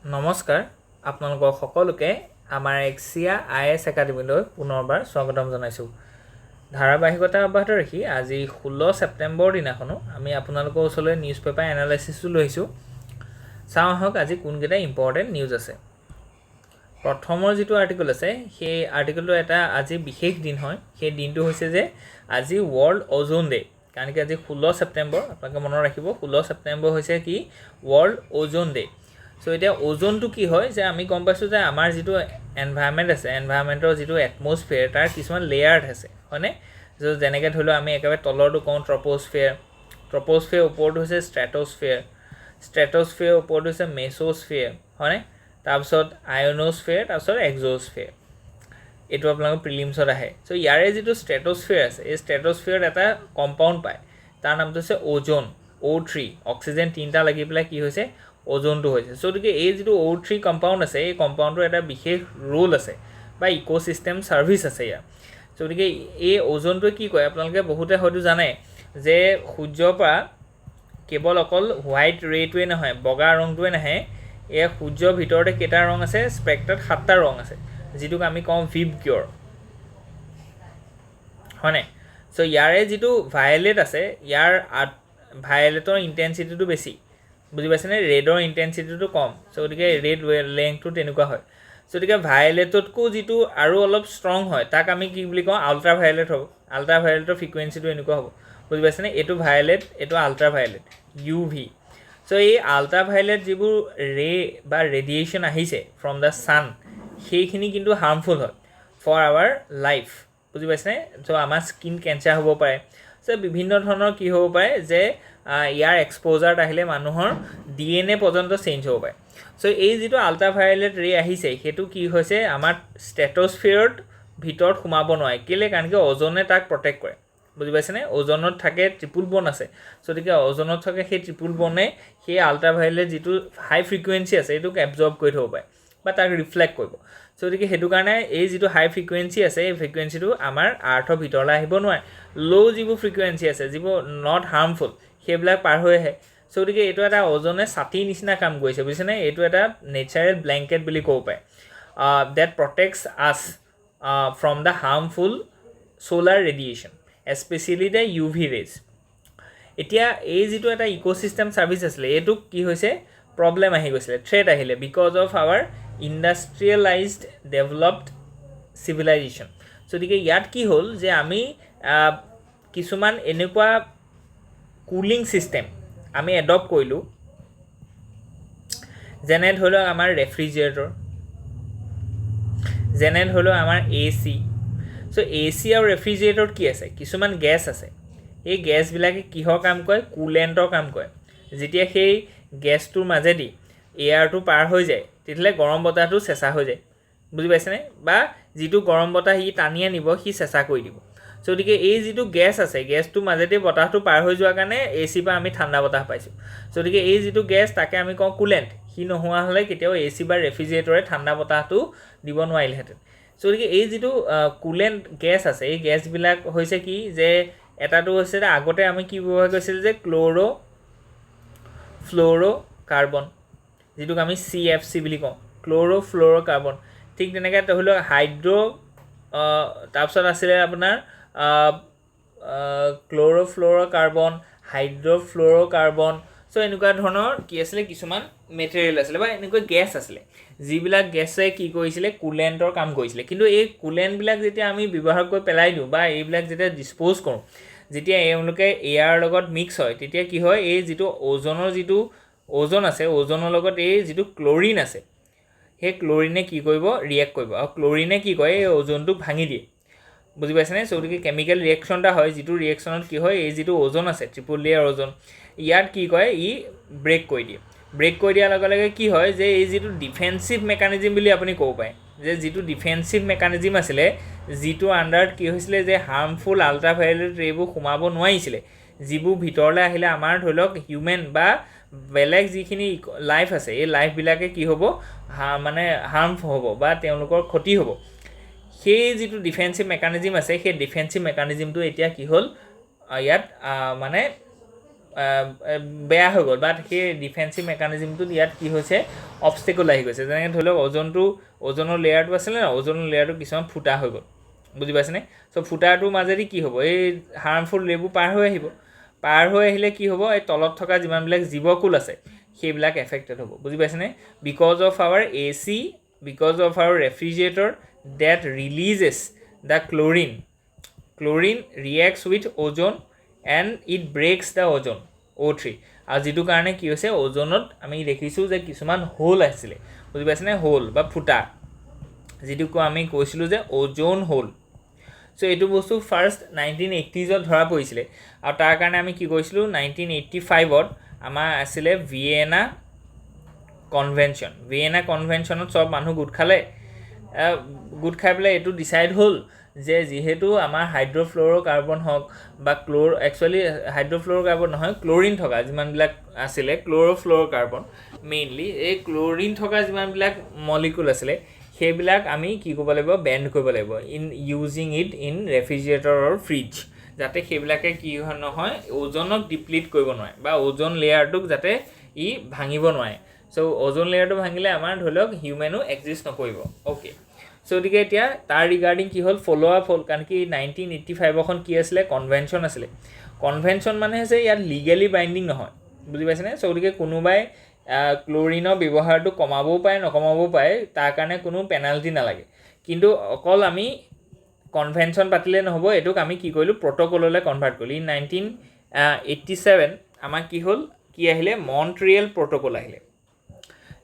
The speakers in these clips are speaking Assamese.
নমস্কাৰ আপোনালোকক সকলোকে আমাৰ এক্সিয়া IAS একাডেমীলৈ পুনৰবাৰ স্বাগতম জনাইছোঁ। ধাৰাবাহিকতা অব্যাহত ৰাখি আজি 16 ছেপ্টেম্বৰ দিনাখনো আমি আপোনালোকৰ ওচৰলৈ নিউজ পেপাৰ এনালাইচিছটো লৈছোঁ। চাওঁ আহক আজি কোনকেইটা ইম্পৰ্টেণ্ট নিউজ আছে। প্ৰথমৰ যিটো আৰ্টিকল আছে সেই আৰ্টিকলটো এটা আজি বিশেষ দিন হয়। সেই দিনটো হৈছে যে আজি ৱৰ্ল্ড অ'জন ডে। কাৰণ কি আজি 16 ছেপ্টেম্বৰ, আপোনালোকে মনত ৰাখিব 16 ছেপ্টেম্বৰ হৈছে কি ৱৰ্ল্ড অ'জন ডে। সো এতিয়া ওজনটো কি হয় যে আমি গম পাইছোঁ যে আমাৰ যিটো এনভাইৰনমেণ্ট আছে, এনভাইৰনমেণ্টৰ যিটো এটমছফিয়াৰ তাৰ কিছুমান লেয়াৰ আছে হয়নে। যেনেকৈ ধৰি লওক আমি একেবাৰে তলৰটো কওঁ ট্ৰপ'স্ফিয়াৰ, ট্ৰপ'স্ফিয়াৰ ওপৰটো হৈছে ষ্ট্ৰেট'স্ফিয়াৰ, ষ্ট্ৰেট'স্ফিয়াৰ ওপৰটো হৈছে মেছ'স্ফিয়াৰ হয়নে। তাৰপিছত আয়ন'স্ফিয়াৰ, তাৰপিছত এক্স'স্ফিয়াৰ। এইটো আপোনালোকৰ প্ৰিলিমছত আহে। চ' ইয়াৰে যিটো ষ্ট্ৰেট'স্ফিয়াৰ আছে এই ষ্ট্ৰেট'স্ফিয়াৰত এটা কম্পাউণ্ড পায়, তাৰ নামটো হৈছে অ'জন, O3। অক্সিজেন 3টা লাগি পেলাই কি হৈছে ওজনটো হৈছে। চ' গতিকে এই যিটো O3 কম্পাউণ্ড আছে এই কম্পাউণ্ডৰ এটা বিশেষ ৰোল আছে বা ইক'চিষ্টেম ছাৰ্ভিচ আছে ইয়াৰ। চ' গতিকে এই ওজনটোৱে কি কয় আপোনালোকে বহুতে হয়তো জানে যে সূৰ্যৰ পৰা কেৱল অকল হোৱাইট ৰে'টোৱে নহয়, বগা ৰংটোৱে নাহে। এই সূৰ্যৰ ভিতৰতে কেইটা ৰং আছে, স্পেক্ট্ৰাত 7টা ৰং আছে, যিটোক আমি কওঁ ভিভ কিয়ৰ হয়নে। চ' ইয়াৰে যিটো ভায়লেট আছে ইয়াৰ ভায়লেটৰ ইণ্টেনচিটিটো বেছি, বুজি পাইছেনে, ৰেডৰ ইণ্টেনচিটিটো কম। চ' গতিকে ৰেড লেংথটো তেনেকুৱা হয়। চ' গতিকে ভায়লেটতকৈ যিটো আৰু অলপ ষ্ট্ৰং হয় তাক আমি কি বুলি কওঁ আল্ট্ৰা ভায়লেট হ'ব। আল্ট্ৰা ভায়লেটৰ ফ্ৰিকুৱেঞ্চিটো এনেকুৱা হ'ব, বুজি পাইছেনে। এইটো ভায়লেট, এইটো আল্ট্ৰা ভায়লেট UV। চ' এই আল্ট্ৰা ভায়লেট যিবোৰ বা ৰেডিয়েশ্যন আহিছে ফ্ৰম দ্য ছান সেইখিনি কিন্তু হাৰ্মফুল হয় ফৰ আৱাৰ লাইফ, বুজি পাইছেনে। চ' আমাৰ স্কিন কেঞ্চাৰ হ'ব পাৰে। চ' বিভিন্ন ধৰণৰ কি হ'ব পাৰে যে ইয়াৰ এক্সপ'জাৰত আহিলে মানুহৰ DNA পৰ্যন্ত চেঞ্জ হ'ব পাৰে। চ' এই যিটো আল্ট্ৰাভায়লেট ৰে আহিছে সেইটো কি হৈছে আমাৰ ষ্ট্ৰেট'স্ফিয়াৰত ভিতৰত সোমাব নোৱাৰে। কেলৈ? কাৰণ কি অ'জনে তাক প্ৰটেক্ট কৰে, বুজি পাইছেনে। অ'জনত থাকে ট্ৰিপুল বন আছে। চ' গতিকে অ'জনত থাকে সেই ট্ৰিপুল বনে সেই আল্ট্ৰাভায়লেট যিটো হাই ফ্ৰিকুৱেঞ্চি আছে এইটোক এবজৰ্ব কৰি থ'ব পাৰে বা তাক ৰিফ্লেক্ট কৰিব। চ' গতিকে সেইটো কাৰণে এই যিটো হাই ফ্ৰিকুৱেঞ্চি আছে এই ফ্ৰিকুৱেঞ্চিটো আমাৰ আৰ্থৰ ভিতৰলৈ আহিব নোৱাৰে। ল' যিবোৰ ফ্ৰিকুৱেঞ্চি আছে যিবোৰ নট হাৰ্মফুল সেইবিলাক পাৰ হৈ আহে। চ' গতিকে এইটো এটা অ'জনে ছাতিৰ নিচিনা কাম কৰিছে, বুজিছেনে। এইটো এটা নেচাৰেল ব্লেংকেট বুলি ক'ব পাৰে that protects us from the harmful solar radiation, especially the UV rays. এতিয়া এই যিটো এটা ইক'চিষ্টেম ছাৰ্ভিচ আছিলে এইটোক কি হৈছে প্ৰব্লেম আহি গৈছিলে, থ্ৰেট আহিলে because of our industrialised developed civilisation. So' গতিকে ইয়াত কি হ'ল যে আমি কিছুমান এনেকুৱা কুলিং ছিষ্টেম আমি এডপ্ট কৰিলোঁ, যেনে ধৰি লওক আমাৰ ৰেফ্ৰিজিৰেটৰ, যেনে ধৰি লওক আমাৰ AC। চ' AC আৰু ৰেফ্ৰিজিৰেটৰত কি আছে, কিছুমান গেছ আছে। এই গেছবিলাকে কিহৰ কাম কৰে, কুলেণ্টৰ কাম কৰে। যেতিয়া সেই গেছটোৰ মাজেদি এয়াৰটো পাৰ হৈ যায় তেতিয়াহ'লে গৰম বতাহটো চেঁচা হৈ যায়, বুজি পাইছেনে, বা যিটো গৰম বতাহ সি টানি আনিব সি চেঁচা কৰি দিব। চ' গতিকে এই যিটো গেছ আছে গেছটোৰ মাজেদি বতাহটো পাৰ হৈ যোৱাৰ কাৰণে AC পৰা আমি ঠাণ্ডা বতাহ পাইছোঁ। চ' গতিকে এই যিটো গেছ তাকে আমি কওঁ কুলেণ্ট। সি নোহোৱা হ'লে কেতিয়াও AC বা ৰেফ্ৰিজিৰেটৰে ঠাণ্ডা বতাহটো দিব নোৱাৰিলেহেঁতেন। চ' গতিকে এই যিটো কুলেণ্ট গেছ আছে এই গেছবিলাক হৈছে কি যে এটাটো হৈছে আগতে আমি কি ব্যৱহাৰ কৰিছিলোঁ যে ফ্ল'ৰ' কাৰ্বন, যিটোক আমি CFC বুলি কওঁ, ক্ল'ৰ' কাৰ্বন। ঠিক তেনেকৈ ধৰি লওক তাৰপিছত আছিলে আপোনাৰ ক্ল'ৰ' কাৰ্বন, হাইড্ৰ'ফ্ল'ৰ' কাৰ্বন। চ' এনেকুৱা ধৰণৰ কি আছিলে কিছুমান মেটেৰিয়েল আছিলে বা এনেকুৱা গেছ আছিলে যিবিলাক গেছে কি কৰিছিলে কুলেণ্টৰ কাম কৰিছিলে। কিন্তু এই কুলেণ্টবিলাক যেতিয়া আমি ব্যৱহাৰ কৰি পেলাই দিওঁ বা এইবিলাক যেতিয়া ডিছপ'জ কৰোঁ, যেতিয়া এওঁলোকে এয়াৰ লগত মিক্স হয় তেতিয়া কি হয় এই যিটো অ'জনৰ যিটো অ'জন আছে অ'জনৰ লগত এই যিটো ক্ল'ৰিন আছে সেই ক্ল'ৰিনে কি কৰিব ৰিয়েক্ট কৰিব, আৰু ক্ল'ৰিনে কি কৰে এই অ'জনটোক ভাঙি দিয়ে, বুজি পাইছেনে। চ' গতিকে কেমিকেল ৰিয়েকশ্যন এটা হয় যিটো ৰিয়েকশ্যনত কি হয় এই যিটো অ'জন আছে ট্ৰিপল লেয়াৰ অ'জন ইয়াত কি কৰে ই ব্ৰেক কৰি দিয়ে। ব্ৰেক কৰি দিয়াৰ লগে লগে কি হয় যে এই যিটো ডিফেন্সিভ মেকানিজিম বুলি আপুনি ক'ব পাৰে যে যিটো ডিফেন্সিভ মেকানিজিম আছিলে যিটো আণ্ডাৰত কি হৈছিলে যে হাৰ্মফুল আল্ট্ৰাভায়লেট ৰে'বোৰ সোমাব নোৱাৰিছিলে, যিবোৰ ভিতৰলৈ আহিলে আমাৰ ধৰি লওক হিউমেন বা বেলেগ যিখিনি লাইফ আছে এই লাইফবিলাকে কি হ'ব মানে হাৰ্ম হ'ব বা তেওঁলোকৰ ক্ষতি হ'ব। সেই যিটো ডিফেন্সিভ মেকানিজিম আছে সেই ডিফেন্সিভ মেকানিজিমটো এতিয়া কি হ'ল ইয়াত মানে বেয়া হৈ গ'ল বা সেই ডিফেন্সিভ মেকানিজিমটোত ইয়াত কি হৈছে অবষ্টেকল আহি গৈছে যেনেকৈ ধৰি লওক ওজনৰ লেয়াৰটো আছিলে ন ওজনৰ লেয়াৰটো কিছুমান ফুটা হৈ গ'ল বুজি পাইছেনে চ' ফুটাটোৰ মাজেদি কি হ'ব এই হাৰ্মফুল ৰেবোৰ পাৰ হৈ আহিলে কি হ'ব এই তলত থকা যিমানবিলাক জীৱকুল আছে সেইবিলাক এফেক্টেড হ'ব বুজি পাইছেনে because of our AC because of our refrigerator that releases the chlorine reacts with ozone and it breaks the ozone O3 আৰু যিটো কাৰণে কি হৈছে ওজনত আমি দেখিছোঁ যে কিছুমান হোল আছিলে বুজি পাইছেনে হোল বা ফুটা যিটো আমি কৈছিলোঁ যে ওজন হোল চ' এইটো বস্তু ফাৰ্ষ্ট 1980s ধৰা পৰিছিলে আৰু তাৰ কাৰণে আমি কি কৰিছিলোঁ 1985ত আমাৰ আছিলে ভিয়েনা কনভেনশ্যনত চব মানুহ গোট খাই পেলাই এইটো ডিচাইড হ'ল যে যিহেতু আমাৰ হাইড্ৰ'ফ্ল'ৰ'কাৰ্বন হওক বা একচুৱেলি হাইড্ৰ'ফ্ল'ৰ'কাৰ্বন নহয় ক্লৰিন থকা যিমানবিলাক আছিলে ক্ল'ৰ'ফ্ল'ৰ'কাৰ্বন মেইনলি এই ক্লৰিন থকা যিমানবিলাক মলিকুল আছিলে সেইবিলাক আমি কি কৰিব লাগিব বেণ্ড কৰিব লাগিব using it in refrigerator or fridge যাতে সেইবিলাকে কি নহয় ওজনক ডিপ্লিট কৰিব নোৱাৰে বা ওজন লেয়াৰটোক যাতে ই ভাঙিব নোৱাৰে চ' ওজন লেয়াৰটো ভাঙিলে আমাৰ ধৰি লওক হিউমেনো এক্সিষ্ট নকৰিব অ'কে চ' গতিকে এতিয়া তাৰ ৰিগাৰ্ডিং কি হ'ল ফ'ল' আপ হ'ল কাৰণ কি 1985খন কি আছিলে কনভেনশ্যন মানে হৈছে ইয়াত লিগেলি বাইণ্ডিং নহয় বুজি পাইছেনে চ' গতিকে কোনোবাই ক্লৰিনৰ ব্যৱহাৰটো কমাবও পাৰে নকমাবও পাৰে তাৰ কাৰণে কোনো পেনাল্টি নালাগে কিন্তু অকল আমি কনভেনশ্যন পাতিলে নহ'ব এইটোক আমি কি কৰিলোঁ প্ৰট'কললৈ কনভাৰ্ট কৰিলোঁ ইন 1987 আমাৰ কি আহিলে মন্ট্ৰিয়েল প্ৰট'কল আহিলে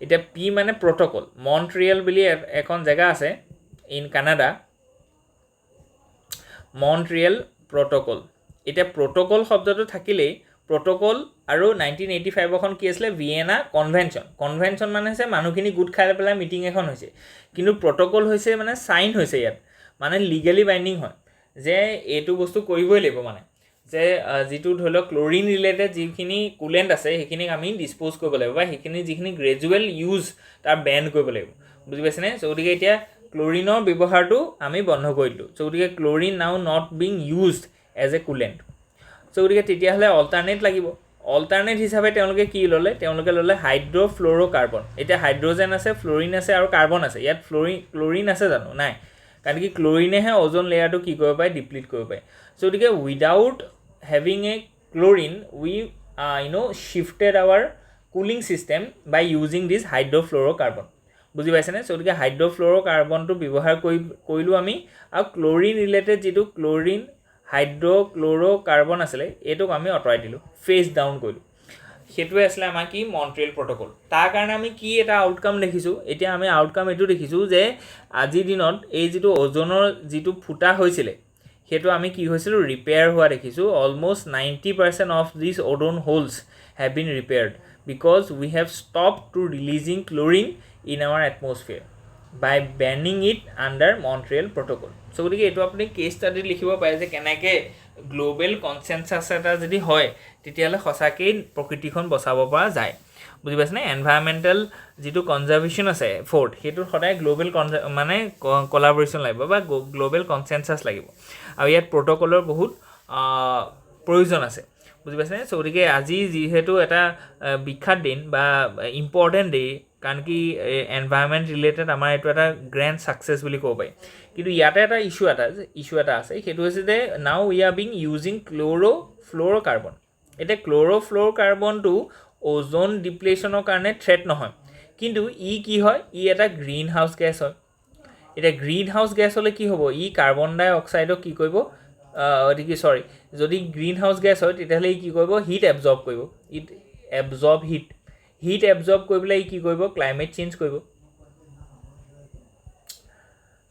এতিয়া পি মানে প্ৰট'কল মন্ট্ৰিয়েল বুলি এখন জেগা আছে ইন কানাডা মন্ট্ৰিয়েল প্ৰট'কল এতিয়া প্ৰট'কল শব্দটো থাকিলেই প্ৰট'কল আৰু 1985খন কি আছিলে ভিয়েনা কনভেনশ্যন মানে হৈছে মানুহখিনি গোট খাই পেলাই মিটিং এখন হৈছে কিন্তু প্ৰট'কল হৈছে মানে চাইন হৈছে ইয়াত মানে লিগেলি বাইণ্ডিং হয় যে এইটো বস্তু কৰিবই লাগিব মানে যে যিটো ধৰি লওক ক্লৰিন ৰিলেটেড যিখিনি কুলেণ্ট আছে সেইখিনিক আমি ডিছপ'জ কৰিব লাগিব বা সেইখিনি যিখিনি গ্ৰেজুৱেল ইউজ তাৰ বেন কৰিব লাগিব বুজি পাইছেনে চ' গতিকে এতিয়া ক্লৰিনৰ ব্যৱহাৰটো আমি বন্ধ কৰি দিলোঁ চ' গতিকে chlorine now not being used as a coolant so' গতিকে তেতিয়াহ'লে অল্টাৰনেট হিচাপে তেওঁলোকে ল'লে হাইড্ৰ'ফ্ল'ৰ'কাৰ্বন এতিয়া হাইড্ৰ'জেন আছে ফ্ল'ৰিন আছে আৰু কাৰ্বন আছে ইয়াত ক্লৰিন আছে জানো নাই কাৰণ কি ক্লৰিনেহে ওজন লেয়াৰটো কি কৰিব পাৰে ডিপ্লিট কৰিব পাৰে চ' গতিকে without having a chlorine we shifted our cooling system by using this hydrofluorocarbon বুজি পাইছেনে চ' গতিকে হাইড্ৰ'ফ্ল'ৰ'কাৰ্বনটো ব্যৱহাৰ কৰিলোঁ আমি আৰু ক্লৰিন ৰিলেটেড যিটো হাইড্ৰ'ক্ল'ৰ'কাৰ্বন আছিলে এইটোক আমি আঁতৰাই দিলোঁ ফেজ ডাউন কৰিলোঁ সেইটোৱে আছিলে আমাৰ কি মন্ট্ৰিয়েল প্ৰট'কল তাৰ কাৰণে আমি কি এটা আউটকাম দেখিছোঁ এতিয়া আমি আউটকাম এইটো দেখিছোঁ যে আজিৰ দিনত এই যিটো ওজনৰ যিটো ফুটা হৈছিলে সেইটো আমি কি হৈছিলোঁ ৰিপেয়াৰ হোৱা দেখিছোঁ almost 90% of this ozone holes have been repaired because we have stop to releasing chlorine in our atmosphere by banning it under Montreal protocol so' গতিকে এইটো আপুনি কেছ ষ্টাডিত লিখিব পাৰে যে কেনেকৈ গ্ল'বেল কনচেনচাছ এটা যদি হয় তেতিয়াহ'লে সঁচাকেই প্ৰকৃতিখন বচাব পৰা যায় বুজি পাইছেনে এনভাইৰমেণ্টেল যিটো কনজাৰ্ভেশ্যন আছে সেইটোত সদায় গ্ল'বেল মানে কলাবৰেশ্যন লাগিব বা গ্ল'বেল কনচেনচাছ লাগিব আৰু ইয়াত প্ৰট'কলৰ বহুত প্ৰয়োজন আছে বুজি পাইছেনে চ' গতিকে আজি যিহেতু এটা বিখ্যাত দিন বা ইম্পৰ্টেণ্ট ডে কাৰণ কি এনভাইৰমেণ্ট ৰিলেটেড আমাৰ এইটো এটা গ্ৰেণ্ড ছাকচেছ বুলি ক'ব পাৰি কিন্তু ইয়াতে এটা ইছ্যু এটা আছে সেইটো হৈছে যে now we are being using chlorofluorocarbon এতিয়া ক্ল'ৰ'ফ্ল'ৰ'কাৰ্বনটো ওজন ডিপ্লেশ্যনৰ কাৰণে থ্ৰেট নহয় কিন্তু কি হয় এটা গ্ৰীণ হাউচ গেছ হয় এতিয়া গ্ৰীণ হাউচ গেছ হ'লে কি হ'ব কাৰ্বন ডাই অক্সাইডক কি কৰিব যদি গ্ৰীণ হাউচ গেছ হয় তেতিয়াহ'লে কি কৰিব হিট এবজৰ্ব কৰিব হিট এবজৰ্ব কৰি পেলাই কি কৰিব ক্লাইমেট চেঞ্জ কৰিব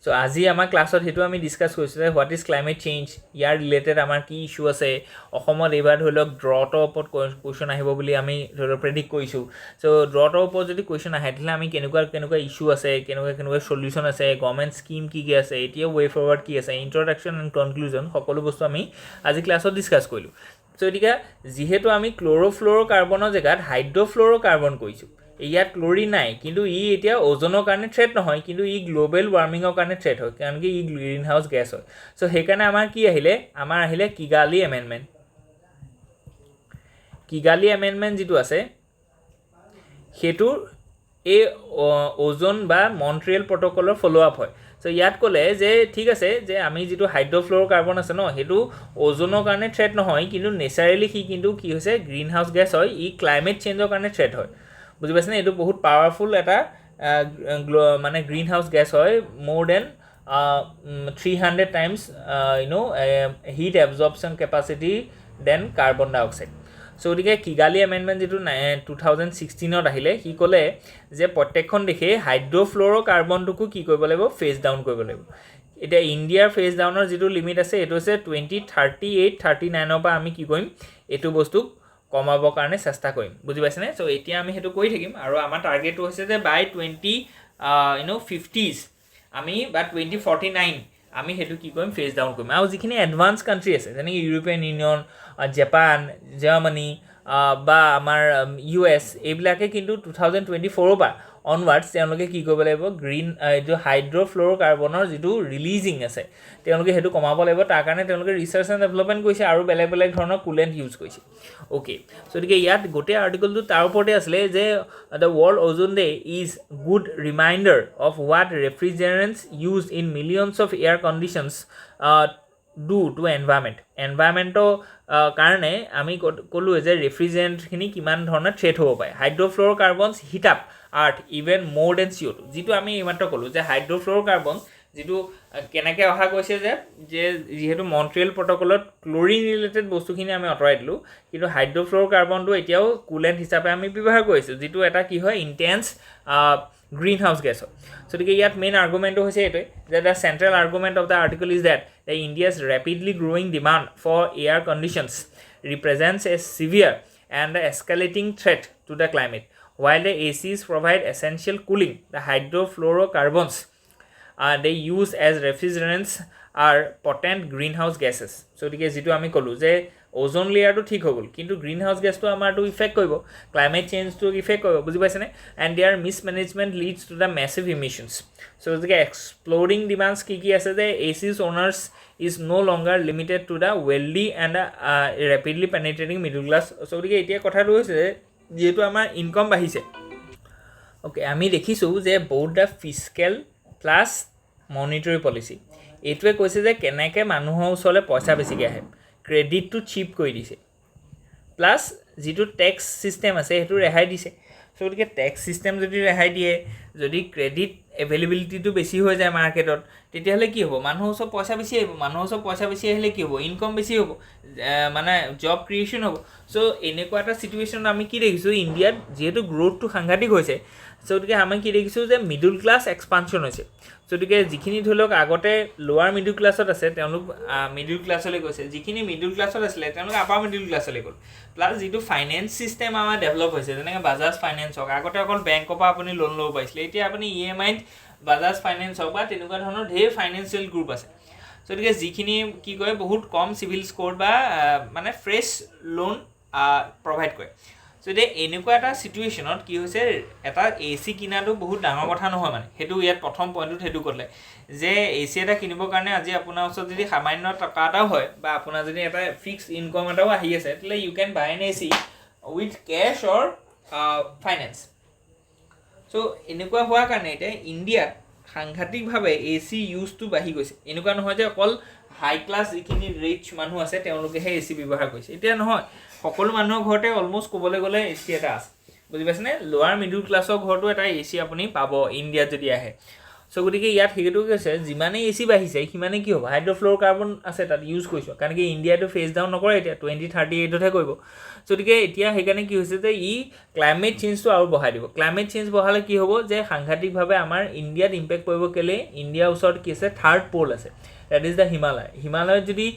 চ' আজি আমাৰ ক্লাছত সেইটো আমি ডিছকাছ কৰিছোঁ যে what is climate change year related আমাৰ কি ইছ্যু আছে অসমত এইবাৰ ধৰি লওক ড্ৰটৰ ওপৰত কুৱেশ্যন আহিব বুলি আমি ধৰি লওক প্ৰেডিক্ট কৰিছোঁ চ' ড্ৰটৰ ওপৰত যদি কুৱেশ্যন আহে তেতিয়াহ'লে আমি কেনেকুৱা ইছ্যু আছে কেনেকুৱা চলিউশ্যন আছে গভৰ্ণমেণ্ট স্কিম কি আছে এতিয়াও ৱে ফৰৱাৰ্ড কি আছে ইণ্ট্ৰডাকশ্যন এণ্ড কনক্লুজন সকলো বস্তু আমি আজি ক্লাছত ডিছকাছ কৰিলোঁ চ' গতিকে যিহেতু আমি ক্ল'ৰ'ফ্ল'ৰ'কাৰ্বনৰ জেগাত হাইড্ৰ'ফ্ল'ৰ'কাৰ্বন কৰিছোঁ ইয়াত ক্লৰিন নাই কিন্তু এতিয়া ওজনৰ কাৰণে থ্ৰেট নহয় কিন্তু গ্ল'বেল ৱাৰ্মিঙৰ কাৰণে থ্ৰেট হয় কাৰণ কি গ্ৰীণ হাউচ গেছ হয় চ' সেইকাৰণে আমাৰ কি আহিলে কিগালি এমেণ্ডমেণ্ট যিটো আছে সেইটোৰ এই ওজন বা মন্ট্ৰিয়েল প্ৰট'কলৰ ফ'ল' আপ হয় চ' ইয়াত ক'লে যে ঠিক আছে যে আমি যিটো হাইড্ৰ'ফ্ল'ৰ কাৰ্বন আছে ন সেইটো ওজনৰ কাৰণে থ্ৰেট নহয় কিন্তু নেচাৰেলি সি কিন্তু কি হৈছে গ্ৰীণ হাউচ গেছ হয় ই ক্লাইমেট চেঞ্জৰ কাৰণে থ্ৰেট হয় বুজি পাইছেনে এইটো বহুত পাৱাৰফুল এটা মানে গ্ৰীণ হাউচ গেছ হয় মোৰ then 300 times heat absorption capacity than carbon dioxide. So গতিকে কিগালি এমেণ্ডমেণ্ট যিটো 2016ত আহিলে সি ক'লে যে প্ৰত্যেকখন দেশে হাইড্ৰ'ফ্ল'ৰ কাৰ্বনটোকো কি কৰিব লাগিব ফেজ ডাউন কৰিব লাগিব এতিয়া ইণ্ডিয়াৰ ফেজ ডাউনৰ যিটো লিমিট আছে এইটো হৈছে 2038-39ৰ পৰা আমি কি কৰিম এইটো বস্তুক কমাবৰ কাৰণে চেষ্টা কৰিম বুজি পাইছেনে চ' এতিয়া আমি সেইটো কৰি থাকিম আৰু আমাৰ টাৰ্গেটটো হৈছে যে বাই 2050s আমি বা 2049 আমি সেইটো কি কৰিম ফেজ ডাউন কৰিম আৰু যিখিনি এডভান্স কাণ্ট্ৰি আছে যেনেকৈ ইউৰোপিয়ান ইউনিয়ন জাপান জাৰ্মানী বা আমাৰ US এইবিলাকে কিন্তু 2024ৰ পৰা অনৱাৰ্ডছ তেওঁলোকে কি কৰিব লাগিব গ্ৰীণ এইটো হাইড্ৰ'ফ্ল'ৰ কাৰ্বনৰ যিটো ৰিলিজিং আছে তেওঁলোকে সেইটো কমাব লাগিব তাৰ কাৰণে তেওঁলোকে ৰিচাৰ্চ এণ্ড ডেভেলপমেণ্ট কৰিছে আৰু বেলেগ বেলেগ ধৰণৰ কুলেণ্ট ইউজ কৰিছে অ'কে চ' গতিকে ইয়াত গোটেই আৰ্টিকলটো তাৰ ওপৰতে আছিলে যে the world ozone day is good reminder of what refrigerants use in millions of air conditions do to এনভাইৰমেণ্টৰ কাৰণে আমি ক'লোঁ যে ৰেফ্ৰিজাৰেণ্টখিনি কিমান ধৰণৰ থ্ৰেট হ'ব পাৰে হাইড্ৰ'ফ্ল'ৰ কাৰ্বনছ হিট আপ আৰ্থ ইভেন মোৰ দেন CO2 যিটো আমি এইমাত্ৰ ক'লোঁ যে হাইড্ৰ'ফ্ল'ৰ কাৰ্বন যিটো কেনেকৈ অহা গৈছে যে যিহেতু মন্ট্ৰিয়েল প্ৰট'কলত ক্লৰিন ৰিলেটেড বস্তুখিনি আমি আঁতৰাই দিলোঁ কিন্তু হাইড্ৰ'ফ্ল'ৰ কাৰ্বনটো এতিয়াও কুলেণ্ট হিচাপে আমি ব্যৱহাৰ কৰিছোঁ যিটো এটা কি হয় ইণ্টেন্স গ্ৰীণ হাউচ গেছ হয় গতিকে ইয়াত মেইন আৰ্গুমেণ্টটো হৈছে এইটোৱে যে the central argument of the article is that the India's rapidly growing demand for air conditions represents a severe and escalating threat to the climate while the ACs provide essential cooling the hydrofluorocarbons they use as refrigerants are potent greenhouse gases so গতিকে যিটো আমি ক'লোঁ যে ওজন লেয়াৰটো ঠিক হৈ গ'ল কিন্তু গ্ৰীণ হাউচ গেছটো আমাৰটো ইফেক্ট কৰিব ক্লাইমেট চেঞ্জটো ইফেক্ট কৰিব বুজি পাইছেনে and their mismanagement leads to the massive emissions so' গতিকে এক্সপ্ল'ৰিং ডিমাণ্ডছ কি আছে যে ACs owners is no longer limited to the wealthy and rapidly penetrating middle class চ' গতিকে এতিয়া কথাটো হৈছে যিহেতু আমাৰ ইনকম বাঢ়িছে অ'কে আমি দেখিছোঁ যে বহুত দ্য ফিস্কেল প্লাছ মনিটৰী পলিচি এইটোৱে কৈছে যে কেনেকৈ মানুহৰ ওচৰলৈ পইচা বেছিকৈ আহে ক্ৰেডিটটো চিপ কৰি দিছে প্লাছ যিটো টেক্স ছিষ্টেম আছে সেইটো ৰেহাই দিছে চ' গতিকে টেক্স ছিষ্টেম যদি ৰেহাই দিয়ে যদি ক্ৰেডিট এভেইলেবিলিটিটো বেছি হৈ যায় মাৰ্কেটত তেতিয়াহ'লে কি হ'ব মানুহৰ ওচৰত পইচা বেছি আহিব মানুহৰ ওচৰত পইচা বেছি আহিলে কি হ'ব ইনকম বেছি হ'ব মানে জব ক্ৰিয়েশ্যন হ'ব চ' এনেকুৱা এটা চিটুৱেশ্যনত আমি কি দেখিছোঁ ইণ্ডিয়াত যিহেতু গ্ৰ'থটো সাংঘাতিক হৈছে চ' গতিকে আমি কি দেখিছোঁ যে মিডল ক্লাছ এক্সপানশ্যন হৈছে চ' গতিকে যিখিনি ধৰি লওক আগতে লোৱাৰ মিডল ক্লাছত আছে তেওঁলোক মিডল ক্লাছলৈ গৈছে যিখিনি মিডল ক্লাছত আছিলে তেওঁলোক আপাৰ মিডল ক্লাছলৈ গ'ল প্লাছ যিটো ফাইনেন্স ছিষ্টেম আমাৰ ডেভেলপ হৈছে যেনেকৈ বাজাজ ফাইনেন্স হওক আগতে অকল বেংকৰ পৰা আপুনি লোন ল'ব পাৰিছিলে এতিয়া আপুনি EMIত বাজাজ ফাইনেন্স হওক বা তেনেকুৱা ধৰণৰ ঢেৰ ফাইনেন্সিয়েল গ্ৰুপ আছে গতিকে যিখিনি কি কয় বহুত কম চিভিল স্ক'ৰ বা মানে ফ্ৰেছ লোন প্ৰভাইড কৰে চ' এতিয়া এনেকুৱা এটা চিটুৱেশ্যনত কি হৈছে এটা AC কিনাটো বহুত ডাঙৰ কথা নহয় মানে সেইটো ইয়াত প্ৰথম পইণ্টটোত সেইটো ক'লে যে AC এটা কিনিবৰ কাৰণে আজি আপোনাৰ ওচৰত যদি সামান্য টকা এটাও হয় বা আপোনাৰ যদি এটা ফিক্সড ইনকম এটাও আহি আছে তেতিয়াহ'লে you can buy an AC with cash or finance so' এনেকুৱা হোৱাৰ কাৰণে এতিয়া ইণ্ডিয়াত সাংঘাতিকভাৱে AC ইউজটো বাঢ়ি গৈছে এনেকুৱা নহয় যে অকল হাই ক্লাছ যিখিনি ৰিচ মানুহ আছে তেওঁলোকেহে AC ব্যৱহাৰ কৰিছে এতিয়া নহয় সকলো মানুহৰ ঘৰতে অলম'ষ্ট ক'বলৈ গ'লে AC এটা আছে বুজি পাইছেনে লোৱাৰ মিডল ক্লাছৰ ঘৰতো এটা AC আপুনি পাব ইণ্ডিয়াত যদি আহে চ' গতিকে ইয়াত সেইটো কৈছে যিমানেই AC বাঢ়িছে সিমানে কি হ'ব হাইড্ৰ'ফ্ল'ৰ কাৰ্বন আছে তাত ইউজ কৰিছোঁ কাৰণ কি ইণ্ডিয়াটো ফেজ ডাউন নকৰে এতিয়া 2038তহে কৰিব গতিকে এতিয়া সেইকাৰণে কি হৈছে যে ই ক্লাইমেট চেঞ্জটো আৰু বঢ়াই দিব ক্লাইমেট চেঞ্জ বঢ়ালে কি হ'ব যে সাংঘাতিকভাৱে আমাৰ ইণ্ডিয়াত ইম্পেক্ট কৰিব কেলৈ ইণ্ডিয়াৰ ওচৰত কি আছে থাৰ্ড প'ল আছে that is the হিমালয়ত যদি